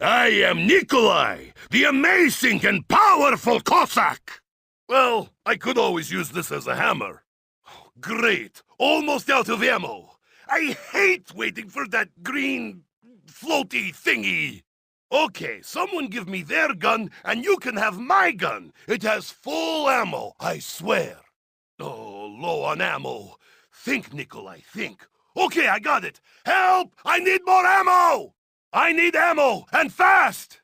I am Nikolai, the amazing and powerful Cossack! Well, I could always use this as a hammer. Great, almost out of ammo. I hate waiting for that green, floaty thingy. Okay, someone give me their gun, and you can have my gun. It has full ammo, I swear. Oh, low on ammo. Think, Nikolai, think. Okay, I got it. Help! I need more ammo! I need ammo, and fast!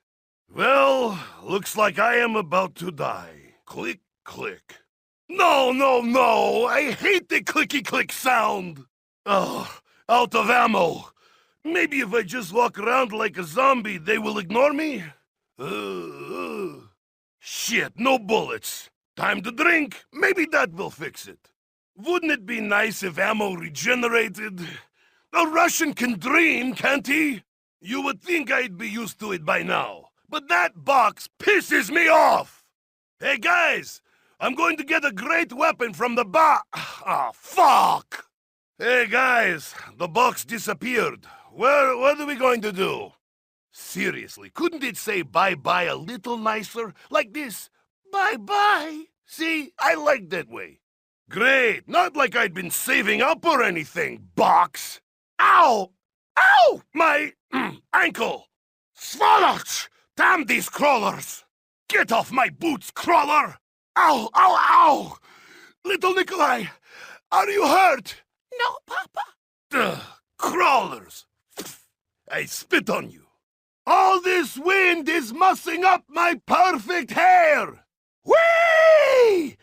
Well, looks like I am about to die. Click, click. No, no, no! I hate the clicky-click sound! Oh, out of ammo. Maybe if I just walk around like a zombie, they will ignore me? Shit, no bullets. Time to drink. Maybe that will fix it. Wouldn't it be nice if ammo regenerated? A Russian can dream, can't he? You would think I'd be used to it by now. But that box pisses me off! Hey guys! I'm going to get a great weapon from the Ah, fuck! Hey guys, the box disappeared. What are we going to do? Seriously, couldn't it say bye-bye a little nicer? Like this, bye-bye. See, I like that way. Great, not like I'd been saving up or anything, box. Ow! Ow! My ankle! Svoloch! Damn these crawlers! Get off my boots, crawler! Ow! Ow! Ow! Little Nikolai, are you hurt? No, Papa. Ugh, crawlers! I spit on you. All this wind is mussing up my perfect hair! Whee!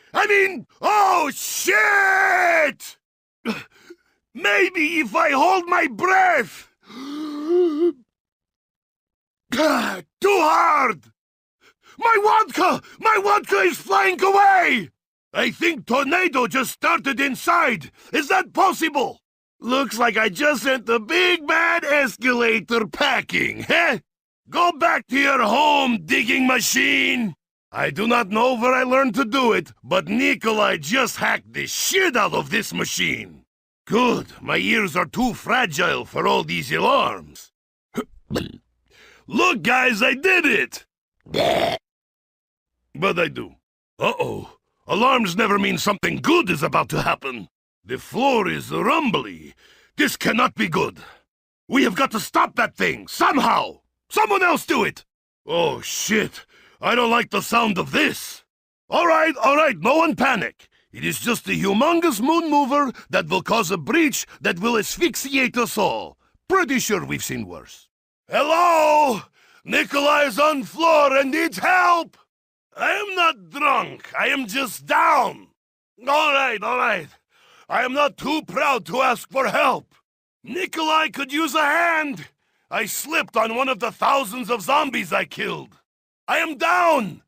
Oh shit! Maybe if I hold my breath. Too hard! My vodka! My vodka is flying away! I think tornado just started inside. Is that possible? Looks like I just sent the big bad escalator packing, huh? Go back to your home, digging machine! I do not know where I learned to do it, but Nikolai just hacked the shit out of this machine. Good, my ears are too fragile for all these alarms. Look, guys, I did it! But I do. Uh-oh. Alarms never mean something good is about to happen. The floor is rumbly. This cannot be good. We have got to stop that thing, somehow! Someone else do it! Oh, shit. I don't like the sound of this. All right, no one panic. It is just a humongous moon mover that will cause a breach that will asphyxiate us all. Pretty sure we've seen worse. Hello? Nikolai's on floor and needs help! I am not drunk. I am just down. All right. I am not too proud to ask for help. Nikolai could use a hand. I slipped on one of the thousands of zombies I killed. I am down.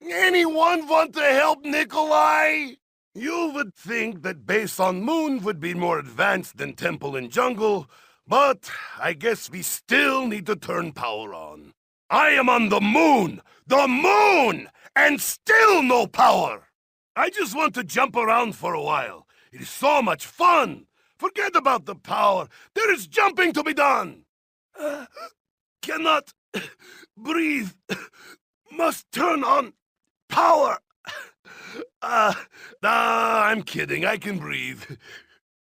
Anyone want to help Nikolai? You would think that base on moon would be more advanced than temple in jungle, but I guess we still need to turn power on. I am on the moon, and still no power. I just want to jump around for a while. It is so much fun. Forget about the power. There is jumping to be done. Cannot breathe. Must turn on power. I'm kidding. I can breathe.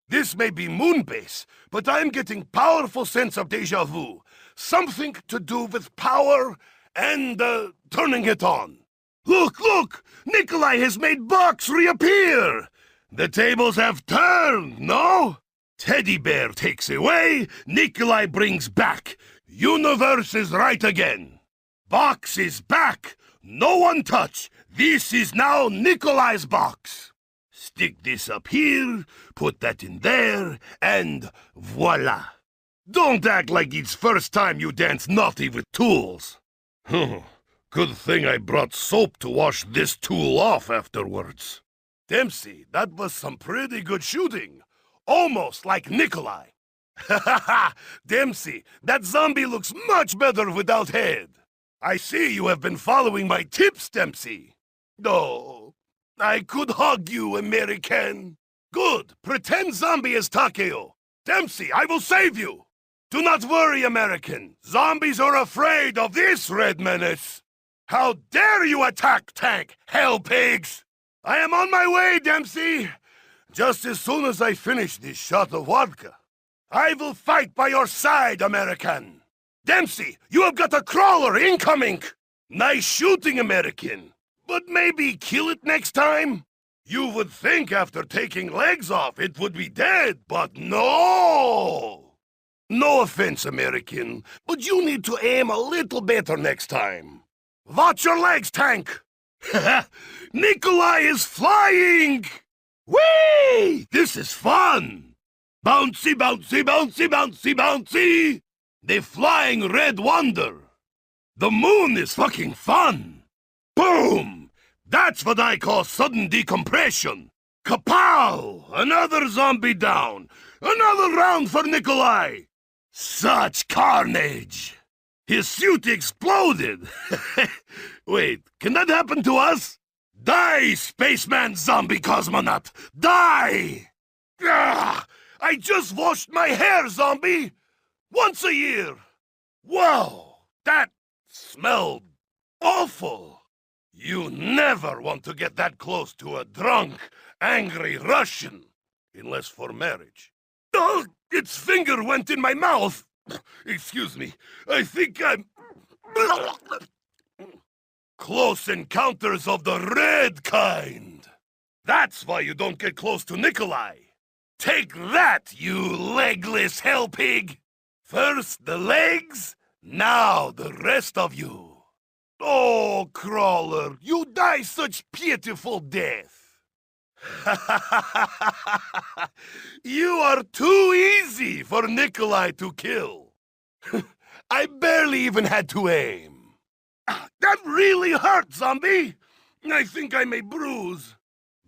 This may be moon base, but I'm getting powerful sense of deja vu. Something to do with power and turning it on. Look! Nikolai has made Box reappear! The tables have turned, no? Teddy Bear takes away, Nikolai brings back. Universe is right again. Box is back. No one touch. This is now Nikolai's box. Stick this up here, put that in there, and voila. Don't act like it's first time you dance naughty with tools. Good thing I brought soap to wash this tool off afterwards. Dempsey, that was some pretty good shooting. Almost like Nikolai. Ha ha ha! Dempsey, that zombie looks much better without head. I see you have been following my tips, Dempsey. Oh, I could hug you, American. Good. Pretend zombie as Takeo. Dempsey, I will save you. Do not worry, American. Zombies are afraid of this red menace. How dare you attack Tank, hell pigs! I am on my way, Dempsey. Just as soon as I finish this shot of vodka, I will fight by your side, American. Dempsey, you have got a crawler incoming. Nice shooting, American. But maybe kill it next time? You would think after taking legs off it would be dead, but no! No offense, American, but you need to aim a little better next time. Watch your legs, Tank! Nikolai is flying! Whee! This is fun! Bouncy, bouncy, bouncy, bouncy, bouncy! The flying red wonder! The moon is fucking fun! Boom! That's what I call sudden decompression! Kapow! Another zombie down! Another round for Nikolai! Such carnage! His suit exploded! Wait, can that happen to us? Die, spaceman zombie cosmonaut! Die! I just washed my hair, zombie! Once a year! Wow! That smelled awful! You never want to get that close to a drunk, angry Russian. Unless for marriage. Oh, its finger went in my mouth! Excuse me, I think I'm... Close encounters of the red kind! That's why you don't get close to Nikolai! Take that, you legless hell pig! First the legs, now the rest of you. Oh, Crawler, you die such pitiful death. You are too easy for Nikolai to kill. I barely even had to aim. That really hurt, zombie! I think I may bruise.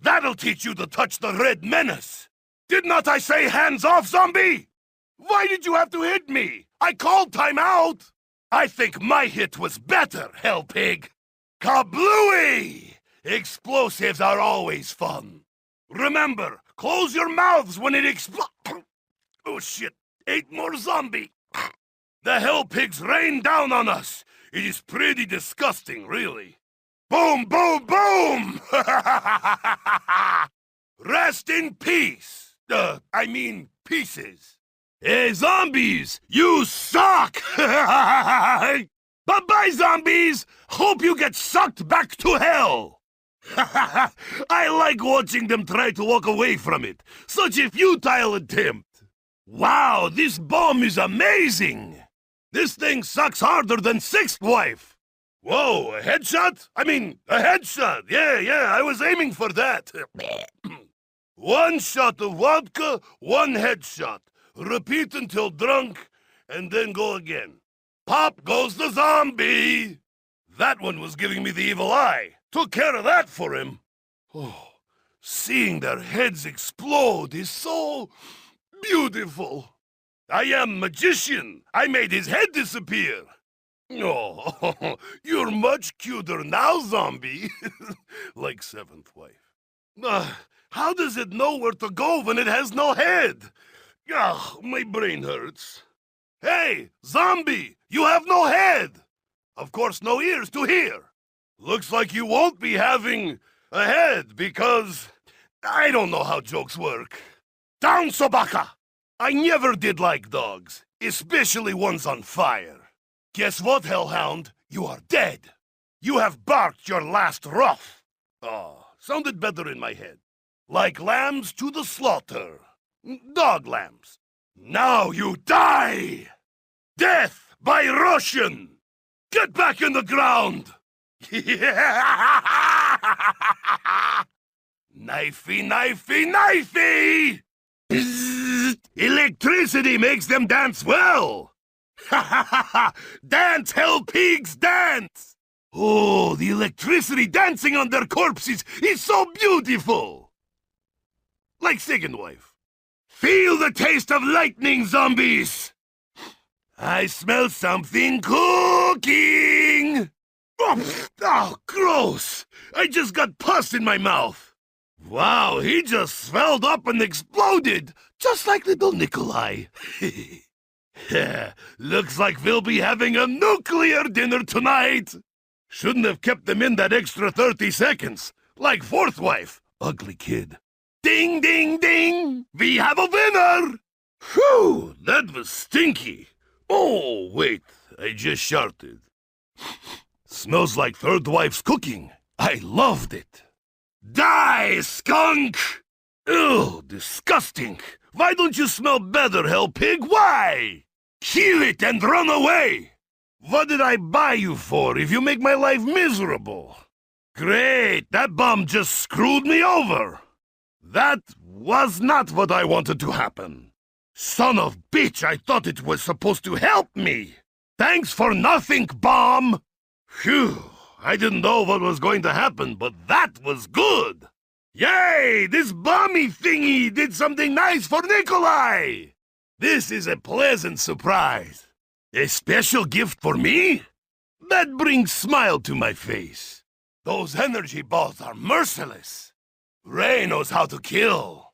That'll teach you to touch the red menace. Did not I say hands off, zombie? Why did you have to hit me? I called time out. I think my hit was better, hell pig. Kablooey! Explosives are always fun. Remember, close your mouths when it explodes. Oh shit, 8 more zombie. The hell pigs rain down on us. It is pretty disgusting, really. Boom, boom, boom! Rest in peace. I mean, pieces. Hey, zombies! You suck! Bye-bye, zombies! Hope you get sucked back to hell! I like watching them try to walk away from it. Such a futile attempt. Wow, this bomb is amazing! This thing sucks harder than Sixth Wife! Whoa, a headshot? I mean, a headshot! Yeah, I was aiming for that. 1 shot of vodka, 1 headshot. Repeat until drunk, and then go again. Pop goes the zombie! That one was giving me the evil eye. Took care of that for him. Oh, seeing their heads explode is so beautiful. I am magician. I made his head disappear. Oh, you're much cuter now, zombie. Like Seventh Wife. How does it know where to go when it has no head? Ugh, my brain hurts. Hey, zombie, you have no head. Of course, no ears to hear. Looks like you won't be having a head because I don't know how jokes work. Down, Sobaka! I never did like dogs, especially ones on fire. Guess what, Hellhound? You are dead. You have barked your last ruff. Oh, sounded better in my head. Like lambs to the slaughter. Dog lambs. Now you die! Death by Russian! Get back in the ground! Knifey, knifey, knifey! Bzzzt. Electricity makes them dance well! Dance, hell pigs, dance! Oh, the electricity dancing on their corpses is so beautiful! Like Second Wife. Feel the taste of lightning, zombies! I smell something cooking! Oh, gross! I just got pus in my mouth! Wow, he just swelled up and exploded! Just like little Nikolai. Looks like we'll be having a nuclear dinner tonight. Shouldn't have kept them in that extra 30 seconds. Like fourth wife. Ugly kid. Ding, ding, ding! We have a winner! Phew, that was stinky. Oh, wait, I just sharted. Smells like third wife's cooking. I loved it. Die, skunk! Ew, disgusting. Why don't you smell better, hell pig? Why? Kill it and run away! What did I buy you for if you make my life miserable? Great, that bomb just screwed me over. That was not what I wanted to happen. Son of bitch, I thought it was supposed to help me. Thanks for nothing, bomb. Phew, I didn't know what was going to happen, but that was good. Yay, this bomby thingy did something nice for Nikolai. This is a pleasant surprise. A special gift for me? That brings smile to my face. Those energy balls are merciless. Ray knows how to kill.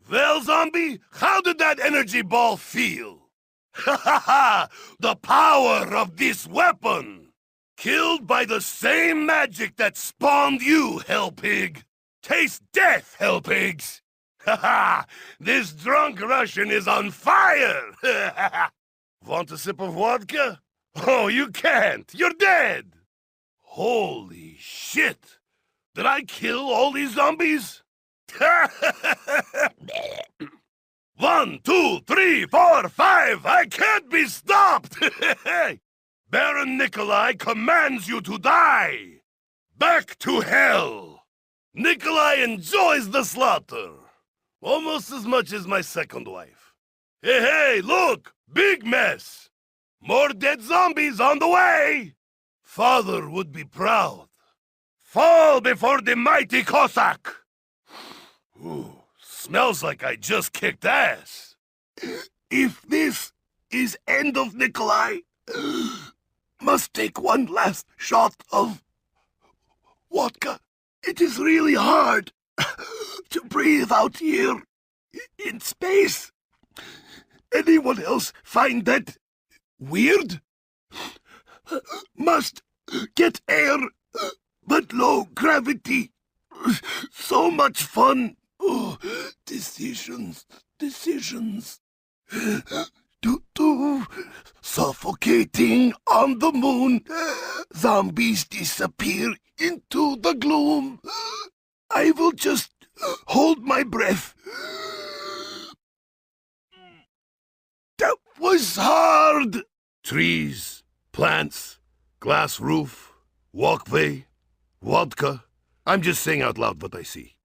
Well, zombie, how did that energy ball feel? Ha ha ha! The power of this weapon! Killed by the same magic that spawned you, hell pig! Taste death, hell pigs! Ha ha! This drunk Russian is on fire! Want a sip of vodka? Oh, you can't! You're dead! Holy shit! Did I kill all these zombies? 1, 2, 3, 4, 5! I can't be stopped! Baron Nikolai commands you to die! Back to hell! Nikolai enjoys the slaughter! Almost as much as my second wife. Hey, hey, look! Big mess! More dead zombies on the way! Father would be proud. Fall before the mighty Cossack! Ooh, smells like I just kicked ass. If this is end of Nikolai, must take one last shot of vodka. It is really hard to breathe out here in space. Anyone else find that weird? Must get air, but low gravity. So much fun. Oh, decisions. Suffocating on the moon. Zombies disappear into the gloom. I will just hold my breath. That was hard. Trees, plants, glass roof, walkway, vodka. I'm just saying out loud what I see.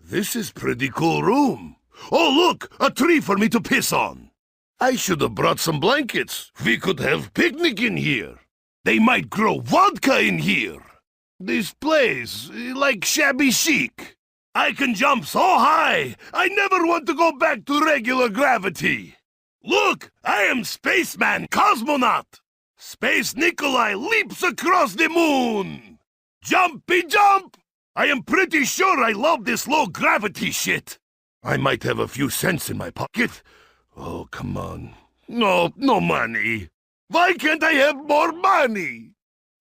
This is pretty cool room. Oh, look, a tree for me to piss on. I should have brought some blankets. We could have picnic in here. They might grow vodka in here. This place, like shabby chic. I can jump so high, I never want to go back to regular gravity. Look, I am Spaceman Cosmonaut. Space Nikolai leaps across the moon. Jumpy jump! I am pretty sure I love this low gravity shit. I might have a few cents in my pocket. Oh, come on. No money. Why can't I have more money?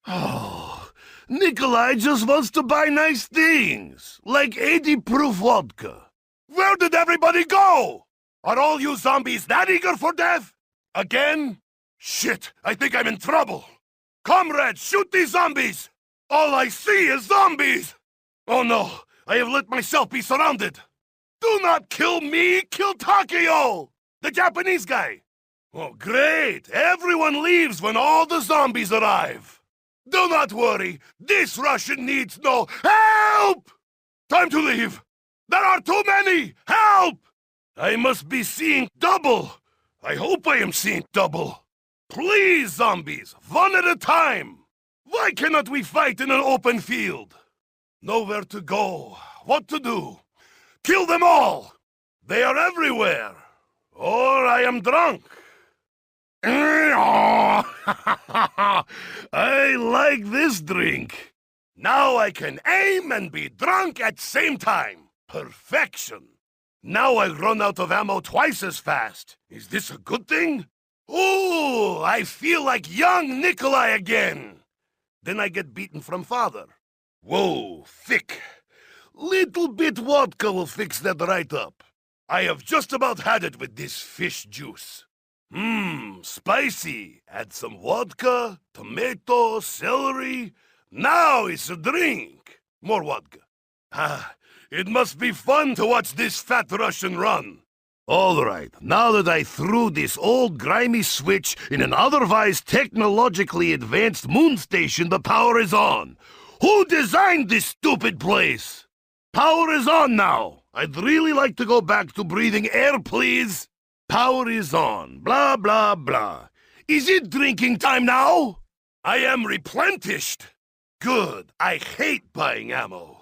Oh, Nikolai just wants to buy nice things, like 80-proof vodka. Where did everybody go? Are all you zombies that eager for death? Again? Shit, I think I'm in trouble. Comrades, shoot these zombies! All I see is zombies! Oh no, I have let myself be surrounded. Do not kill me, kill Takeo! The Japanese guy! Oh, great! Everyone leaves when all the zombies arrive! Do not worry, this Russian needs no help! Time to leave! There are too many! Help! I must be seeing double! I hope I am seeing double! Please, zombies, one at a time! Why cannot we fight in an open field? Nowhere to go, what to do? Kill them all! They are everywhere! Or I am drunk. I like this drink. Now I can aim and be drunk at same time. Perfection. Now I run out of ammo twice as fast. Is this a good thing? Ooh, I feel like young Nikolai again. Then I get beaten from father. Whoa, thick. Little bit vodka will fix that right up. I have just about had it with this fish juice. Spicy. Add some vodka, tomato, celery. Now it's a drink. More vodka. It must be fun to watch this fat Russian run. All right, now that I threw this old grimy switch in an otherwise technologically advanced moon station, the power is on. Who designed this stupid place? Power is on now. I'd really like to go back to breathing air, please. Power is on. Blah, blah, blah. Is it drinking time now? I am replenished. Good. I hate buying ammo.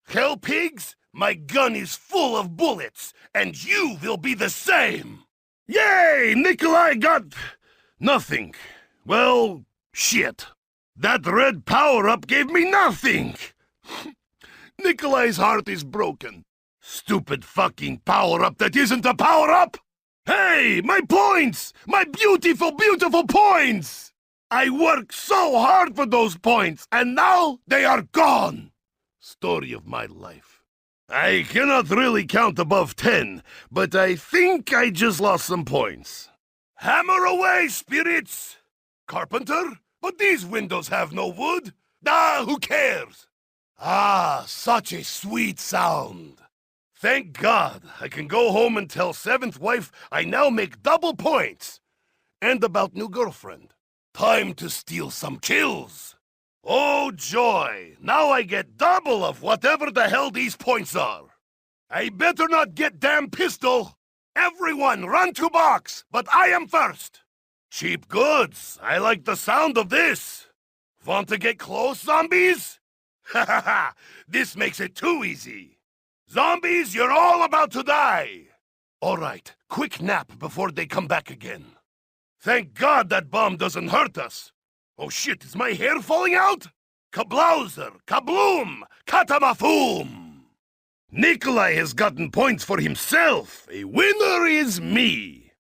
Hell, pigs? My gun is full of bullets, and you will be the same! Yay! Nikolai got... nothing. Well, shit. That red power-up gave me nothing! Nikolai's heart is broken. Stupid fucking power-up that isn't a power-up! Hey, my points! My beautiful, beautiful points! I worked so hard for those points, and now they are gone! Story of my life. I cannot really count above 10, but I think I just lost some points. Hammer away, spirits! Carpenter? But these windows have no wood. Who cares? Such a sweet sound. Thank God I can go home and tell 7th wife I now make double points. And about new girlfriend. Time to steal some kills. Oh, joy! Now I get double of whatever the hell these points are. I better not get damn pistol. Everyone run to box, but I am first. Cheap goods. I like the sound of this. Want to get close, zombies? Ha ha ha! This makes it too easy. Zombies, you're all about to die. All right, quick nap before they come back again. Thank God that bomb doesn't hurt us. Oh shit, is my hair falling out? Kablauser, kabloom, katamafoom! Nikolai has gotten points for himself. A winner is me.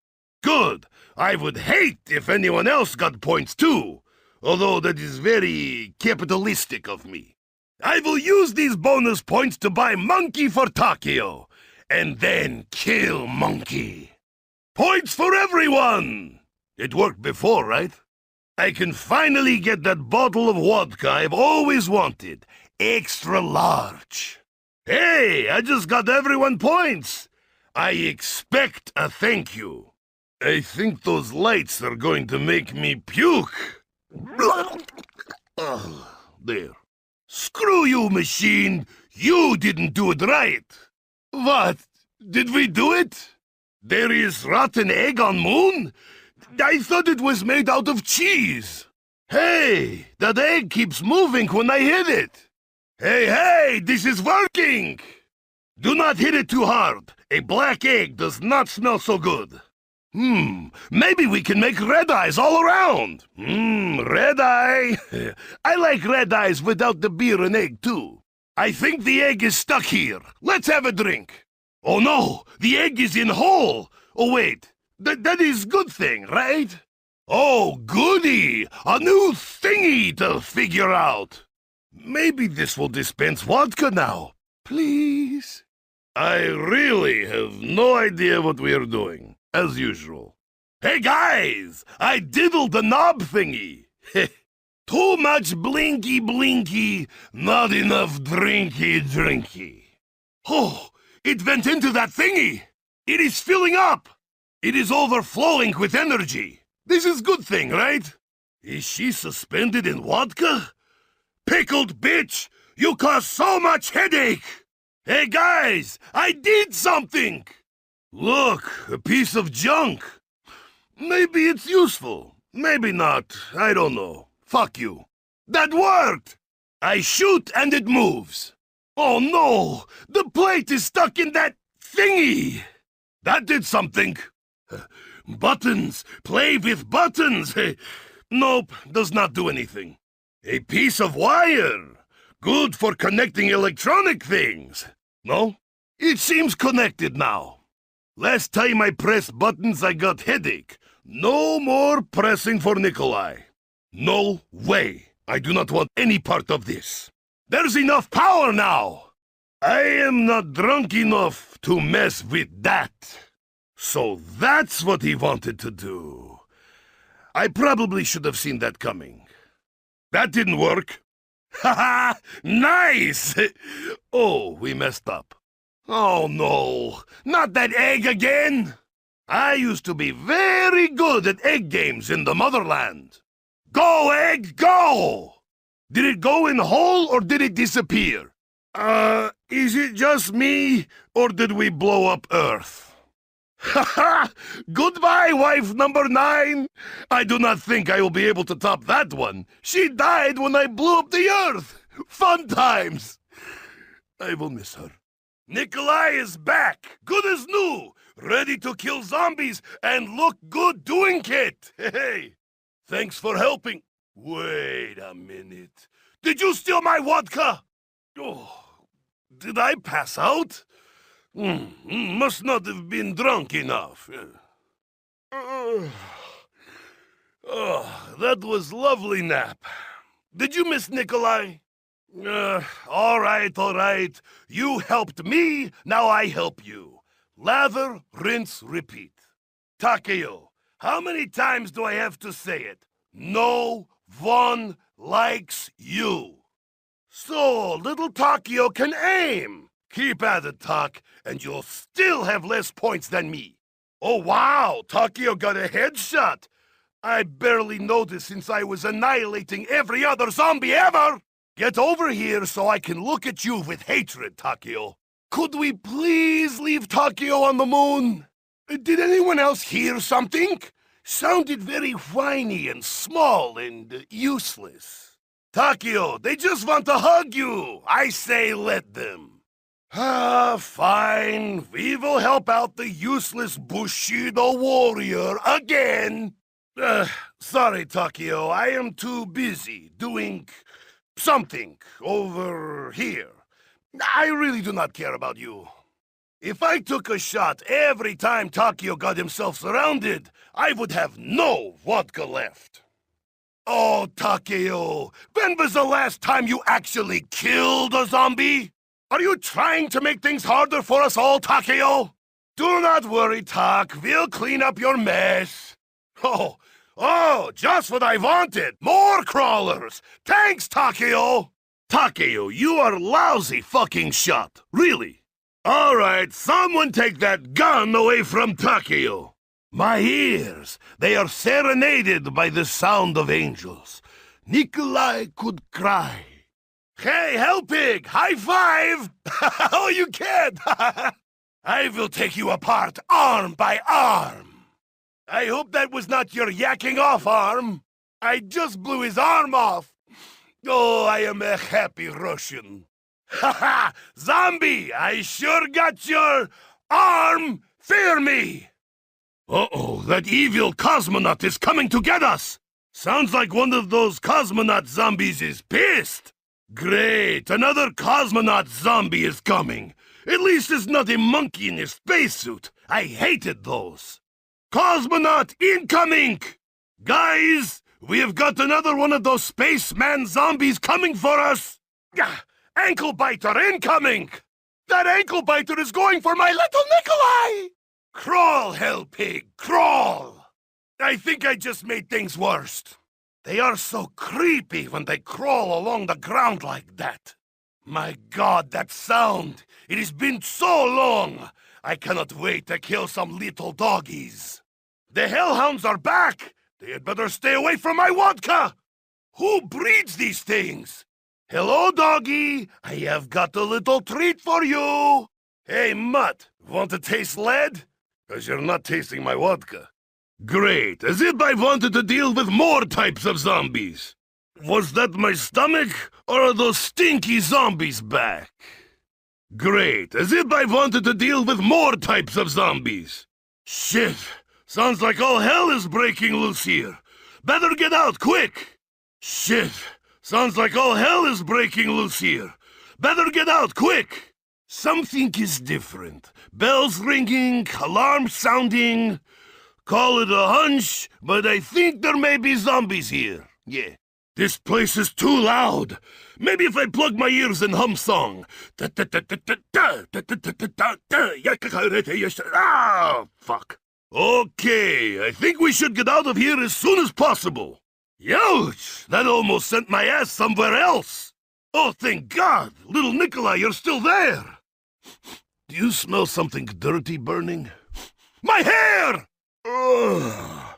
Good. I would hate if anyone else got points too, although that is very capitalistic of me. I will use these bonus points to buy monkey for Takeo, and then kill monkey. Points for everyone! It worked before, right? I can finally get that bottle of vodka I've always wanted. Extra large. Hey, I just got everyone points. I expect a thank you. I think those lights are going to make me puke. There. Screw you, machine. You didn't do it right. What? Did we do it? There is rotten egg on moon? I thought it was made out of cheese. Hey, that egg keeps moving when I hit it. Hey, this is working. Do not hit it too hard. A black egg does not smell so good. Maybe we can make red eyes all around. Red eye. I like red eyes without the beer and egg too. I think the egg is stuck here. Let's have a drink. Oh no, the egg is in hole. Oh wait. That is good thing, right? Oh, goody! A new thingy to figure out. Maybe this will dispense vodka now. Please? I really have no idea what we are doing, as usual. Hey, guys! I diddled the knob thingy. Too much blinky, not enough drinky. Oh, it went into that thingy! It is filling up! It is overflowing with energy. This is good thing, right? Is she suspended in vodka? Pickled bitch! You cause so much headache! Hey guys, I did something! Look, a piece of junk. Maybe it's useful. Maybe not. I don't know. Fuck you. That worked! I shoot and it moves. Oh no! The plate is stuck in that thingy! That did something. Buttons! Play with buttons! Nope, does not do anything. A piece of wire! Good for connecting electronic things. No? It seems connected now. Last time I pressed buttons I got headache. No more pressing for Nikolai. No way. I do not want any part of this. There's enough power now. I am not drunk enough to mess with that. So that's what he wanted to do. I probably should have seen that coming. That didn't work. Haha! Nice! Oh, we messed up. Oh no, not that egg again! I used to be very good at egg games in the motherland. Go, egg, go! Did it go in the hole or did it disappear? Is it just me or did we blow up Earth? Haha! Goodbye, wife number 9! I do not think I will be able to top that one. She died when I blew up the Earth! Fun times! I will miss her. Nikolai is back, good as new, ready to kill zombies and look good doing it. Hey, thanks for helping. Wait a minute. Did you steal my vodka? Oh, did I pass out? Must not have been drunk enough. That was lovely nap. Did you miss Nikolai? All right. You helped me, now I help you. Lather, rinse, repeat. Takeo, how many times do I have to say it? No one likes you. So, little Takeo can aim. Keep at it, Tak, and you'll still have less points than me. Oh, wow, Takeo got a headshot. I barely noticed since I was annihilating every other zombie ever. Get over here so I can look at you with hatred, Takeo. Could we please leave Takeo on the moon? Did anyone else hear something? Sounded very whiny and small and useless. Takeo, they just want to hug you. I say let them. Fine. We will help out the useless Bushido warrior again. Sorry, Takeo. I am too busy doing something over here. I really do not care about you. If I took a shot every time Takeo got himself surrounded, I would have no vodka left. Oh, Takeo, when was the last time you actually killed a zombie? Are you trying to make things harder for us all, Takeo? Do not worry, Tak. We'll clean up your mess. Oh, just what I wanted! More crawlers! Thanks, Takeo! Takeo, you are a lousy fucking shot. Really. Alright, someone take that gun away from Takeo. My ears, they are serenaded by the sound of angels. Nikolai could cry. Hey, Hellpig! High five! Oh, you can't! I will take you apart arm by arm. I hope that was not your yakking off arm. I just blew his arm off. Oh, I am a happy Russian. Ha! Zombie, I sure got your arm. Fear me. Uh-oh, that evil cosmonaut is coming to get us. Sounds like one of those cosmonaut zombies is pissed. Great, another cosmonaut zombie is coming. At least it's not a monkey in his spacesuit. I hated those. Cosmonaut incoming! Guys, we have got another one of those spaceman zombies coming for us! Ankle biter incoming! That ankle biter is going for my little Nikolai! Crawl, Hellpig, crawl! I think I just made things worse. They are so creepy when they crawl along the ground like that. My God, that sound! It has been so long! I cannot wait to kill some little doggies. The hellhounds are back! They had better stay away from my vodka! Who breeds these things? Hello, doggy! I have got a little treat for you! Hey, mutt, want to taste lead? 'Cause you're not tasting my vodka. Great, as if I wanted to deal with more types of zombies. Was that my stomach, or are those stinky zombies back? Great, as if I wanted to deal with more types of zombies. Shit, sounds like all hell is breaking loose here. Better get out, quick! Shit, sounds like all hell is breaking loose here. Better get out, quick! Something is different. Bells ringing, alarms sounding. Call it a hunch, but I think there may be zombies here. Yeah. This place is too loud. Maybe if I plug my ears and hum song. Ah, fuck. Okay, I think we should get out of here as soon as possible. Youch! That almost sent my ass somewhere else. Oh, thank God! Little Nikolai, you're still there! Do you smell something dirty burning? My hair! Ugh.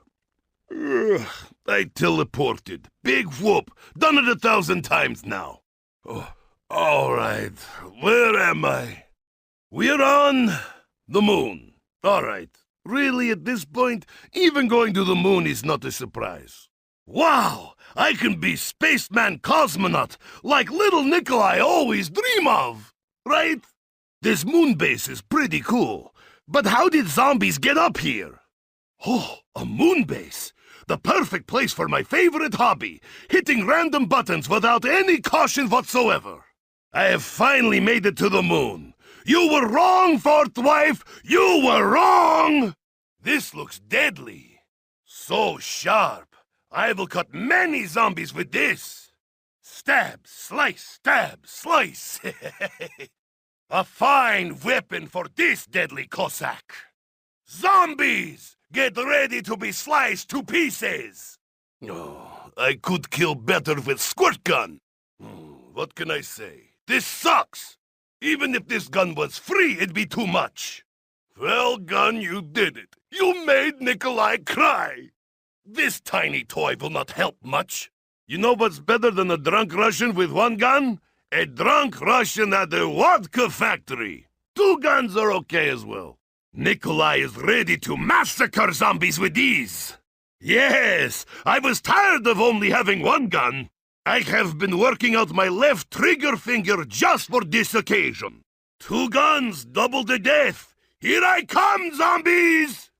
Ugh. I teleported. Big whoop. Done it 1,000 times now. Oh, all right. Where am I? We're on the moon. All right. Really, at this point, even going to the moon is not a surprise. Wow! I can be spaceman cosmonaut like little Nikolai always dream of, right? This moon base is pretty cool, but how did zombies get up here? Oh, a moon base! The perfect place for my favorite hobby, hitting random buttons without any caution whatsoever. I have finally made it to the moon. You were wrong, fourth wife! You were wrong! This looks deadly. So sharp. I will cut many zombies with this. Stab, slice, stab, slice. A fine weapon for this deadly Cossack. Zombies! Get ready to be sliced to pieces. Oh, I could kill better with squirt gun. What can I say? This sucks. Even if this gun was free, it'd be too much. Well, gun, you did it. You made Nikolai cry. This tiny toy will not help much. You know what's better than a drunk Russian with one gun? A drunk Russian at the vodka factory. 2 guns are okay as well. Nikolai is ready to massacre zombies with these. Yes, I was tired of only having 1 gun. I have been working out my left trigger finger just for this occasion. 2 guns, double the death. Here I come, zombies!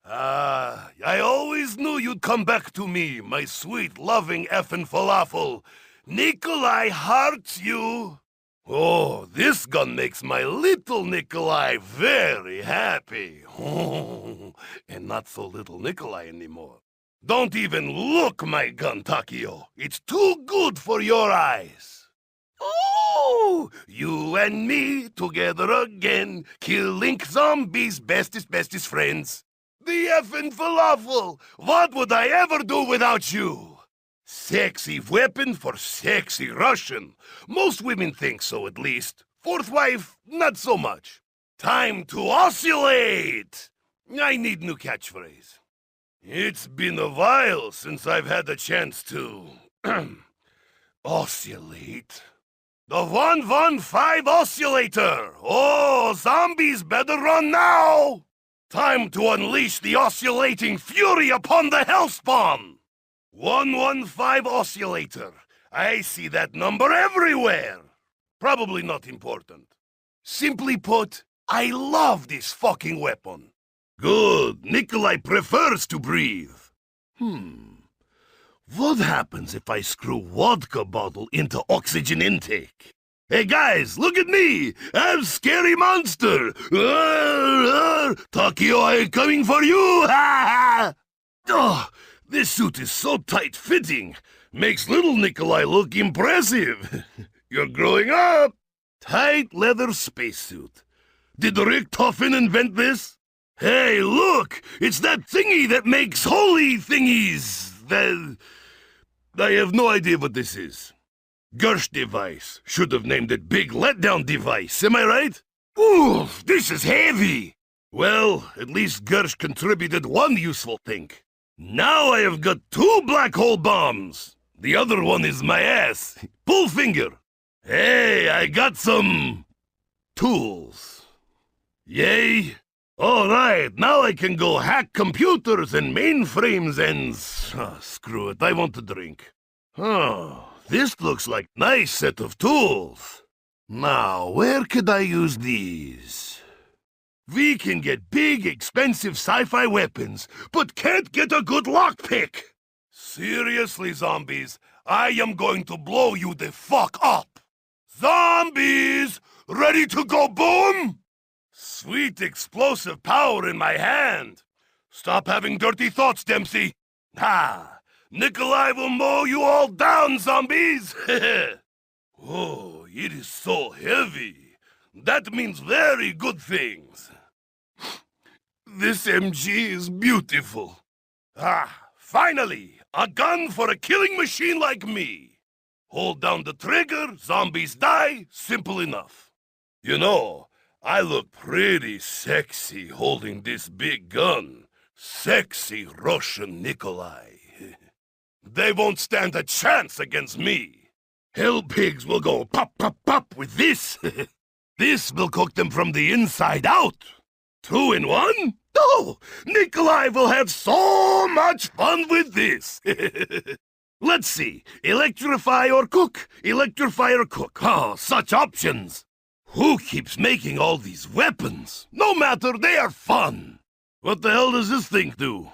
I always knew you'd come back to me, my sweet, loving effing falafel. Nikolai hearts you. Oh, this gun makes my little Nikolai very happy. Oh, and not so little Nikolai anymore. Don't even look, my gun, Takio. It's too good for your eyes. Oh, you and me together again, killing zombies, bestest friends. The effing falafel! What would I ever do without you? Sexy weapon for sexy Russian. Most women think so, at least. Fourth wife, not so much. Time to oscillate! I need new catchphrase. It's been a while since I've had a chance to... oscillate. The 115 oscillator! Oh, zombies better run now! Time to unleash the oscillating fury upon the hellspawn! 115 oscillator. I see that number everywhere. Probably not important. Simply put, I love this fucking weapon. Good. Nikolai prefers to breathe. What happens if I screw vodka bottle into oxygen intake? Hey guys, look at me! I'm scary monster! Takio, I'm coming for you! Oh, this suit is so tight-fitting. Makes little Nikolai look impressive. You're growing up! Tight leather spacesuit. Did Rick Toffin invent this? Hey, look! It's that thingy that makes holy thingies! I have no idea what this is. Gersh device. Should have named it Big Letdown device, am I right? Ooh, this is heavy! Well, at least Gersh contributed one useful thing. Now I have got 2 black hole bombs. The other one is my ass. Pull finger. Hey, I got some... tools. Yay! Alright, now I can go hack computers and mainframes and... screw it, I want a drink. Oh... This looks like a nice set of tools. Now, where could I use these? We can get big, expensive sci-fi weapons, but can't get a good lockpick. Seriously, zombies, I am going to blow you the fuck up. Zombies, ready to go boom? Sweet explosive power in my hand. Stop having dirty thoughts, Dempsey. Ha! Nikolai will mow you all down, zombies! Oh, it is so heavy. That means very good things. This MG is beautiful. Ah, finally! A gun for a killing machine like me. Hold down the trigger, zombies die, simple enough. You know, I look pretty sexy holding this big gun. Sexy Russian Nikolai. They won't stand a chance against me. Hell pigs will go pop, pop, pop with this. This will cook them from the inside out. 2 in 1? Oh, Nikolai will have so much fun with this. Let's see. Electrify or cook? Electrify or cook? Oh, such options. Who keeps making all these weapons? No matter, they are fun. What the hell does this thing do?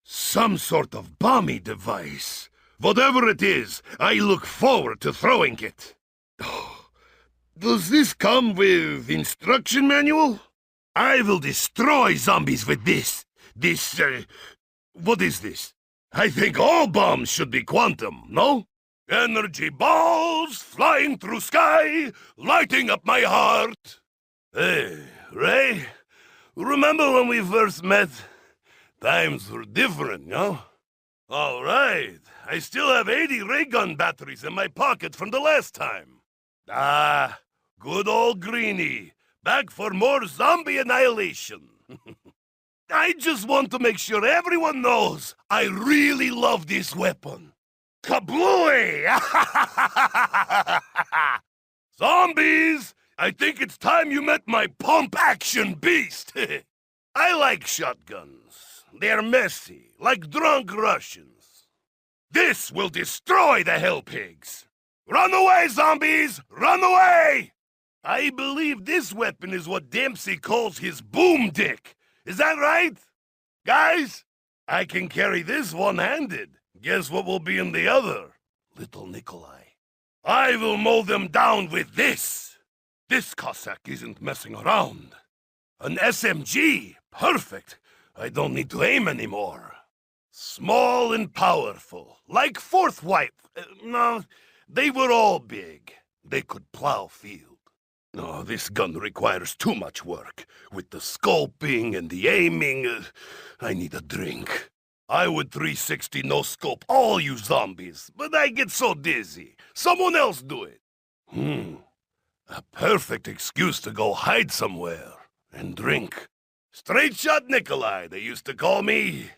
Some sort of bomby device. Whatever it is, I look forward to throwing it. Oh, does this come with instruction manual? I will destroy zombies with this. What is this? I think all bombs should be quantum, no? Energy balls flying through sky, lighting up my heart. Hey, Ray, remember when we first met? Times were different, no? All right, I still have 80 ray gun batteries in my pocket from the last time. Ah, good old Greenie, back for more zombie annihilation. I just want to make sure everyone knows I really love this weapon. Kablooey! Zombies! I think it's time you met my pump-action beast. I like shotguns. They're messy, like drunk Russians. This will destroy the hell pigs. Run away, zombies! Run away! I believe this weapon is what Dempsey calls his boom dick. Is that right? Guys, I can carry this one-handed. Guess what will be in the other? Little Nikolai. I will mow them down with this. This Cossack isn't messing around. An SMG. Perfect. I don't need to aim anymore. Small and powerful. Like Fourth Wipe. No, they were all big. They could plow field. No, this gun requires too much work. With the scoping and the aiming, I need a drink. I would 360 no-scope all you zombies, but I get so dizzy. Someone else do it. A perfect excuse to go hide somewhere and drink. Straight shot Nikolai, they used to call me.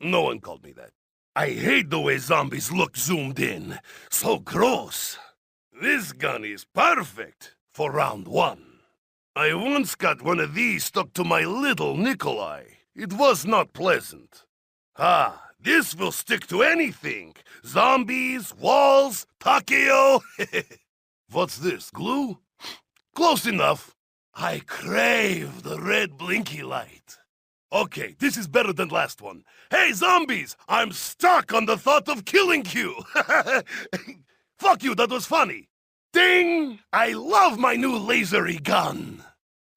No one called me that. I hate the way zombies look zoomed in. So gross. This gun is perfect for round 1. I once got one of these stuck to my little Nikolai. It was not pleasant. Ah, this will stick to anything. Zombies, walls, Takeo. What's this, glue? Close enough. I crave the red blinky light. Okay, this is better than last one. Hey, zombies! I'm stuck on the thought of killing you! Fuck you, that was funny. Ding! I love my new lasery gun.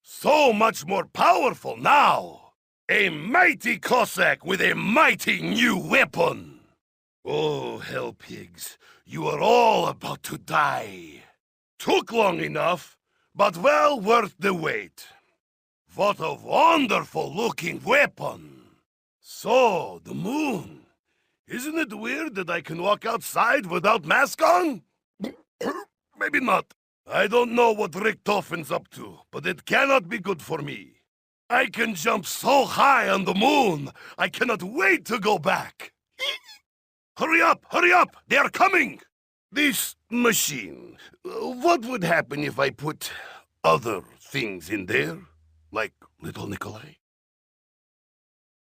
So much more powerful now. A mighty Cossack with a mighty new weapon. Oh, hell pigs, you are all about to die. Took long enough, but well worth the wait. What a wonderful-looking weapon. So, the moon. Isn't it weird that I can walk outside without mask on? Maybe not. I don't know what Richtofen's up to, but it cannot be good for me. I can jump so high on the moon, I cannot wait to go back. Hurry up, hurry up, they are coming! This machine, what would happen if I put other things in there? Like little Nikolai?